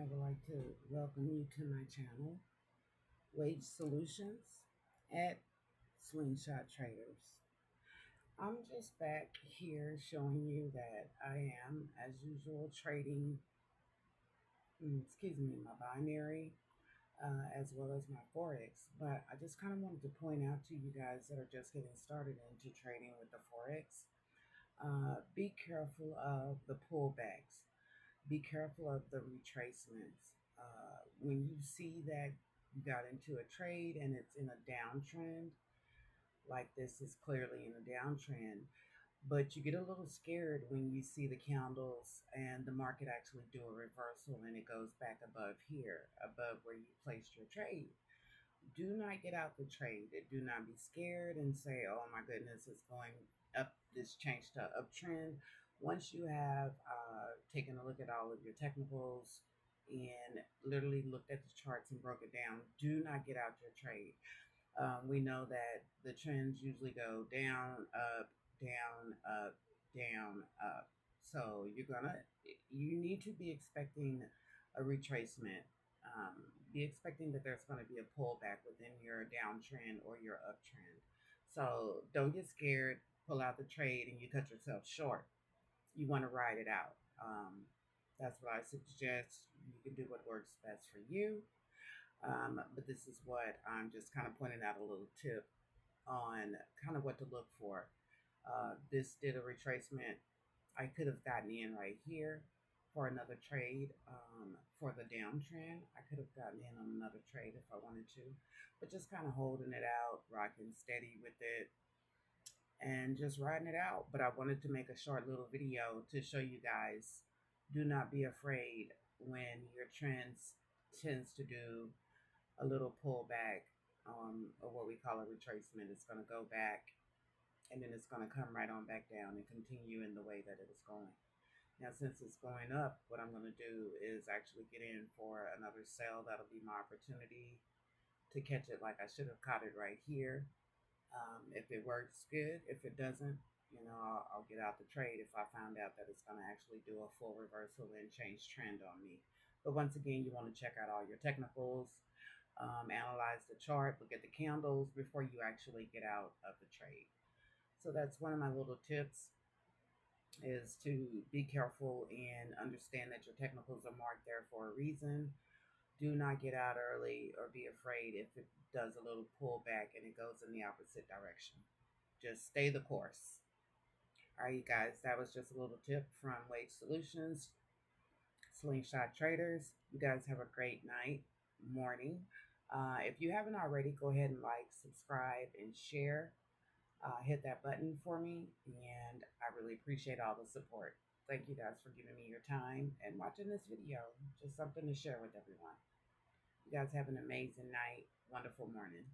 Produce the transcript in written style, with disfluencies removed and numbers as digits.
would like to welcome you to my channel, Wage Solutions at Slingshot Traders. I'm just back here showing you that I am, as usual, trading, my binary as well as my Forex. But I just kind of wanted to point out to you guys that are just getting started into trading with the Forex, be careful of the pullbacks. Be careful of the retracements. When you see that you got into a trade and it's in a downtrend, like this is clearly in a downtrend, but you get a little scared when you see the candles and the market actually do a reversal and it goes back above here, above where you placed your trade. Do not get out the trade. Do not be scared and say, oh my goodness, it's going up, this changed to uptrend. Once you have taken a look at all of your technicals and literally looked at the charts and broke it down, do not get out your trade. We know that the trends usually go down, up, down, up, down, up. So you need to be expecting a retracement. Be expecting that there's going to be a pullback within your downtrend or your uptrend. So don't get scared, pull out the trade, and you cut yourself short. You want to ride it out. That's what I suggest. You can do what works best for you. But this is what I'm just kind of pointing out, a little tip on kind of what to look for. This did a retracement. I could have gotten in right here for another trade for the downtrend. I could have gotten in on another trade if I wanted to, but just kind of holding it out, rocking steady with it, and just riding it out. But I wanted to make a short little video to show you guys, do not be afraid when your trends tends to do a little pullback, or what we call a retracement. It's going to go back and then it's going to come right on back down and continue in the way that it was going. Now, since it's going up, what I'm going to do is actually get in for another sell. That'll be my opportunity to catch it. Like I should have caught it right here. If it works, good. If it doesn't, I'll get out the trade if I found out that it's going to actually do a full reversal and change trend on me. But once again, you want to check out all your technicals, analyze the chart, look at the candles before you actually get out of the trade. So that's one of my little tips, is to be careful and understand that your technicals are marked there for a reason. Do not get out early or be afraid if it does a little pullback and it goes in the opposite direction. Just stay the course. All right, you guys, that was just a little tip from Wage Solutions, Slingshot Traders. You guys have a great night, morning. If you haven't already, go ahead and like, subscribe, and share. Hit that button for me, and I really appreciate all the support. Thank you guys for giving me your time and watching this video. Just something to share with everyone. You guys have an amazing night, wonderful morning.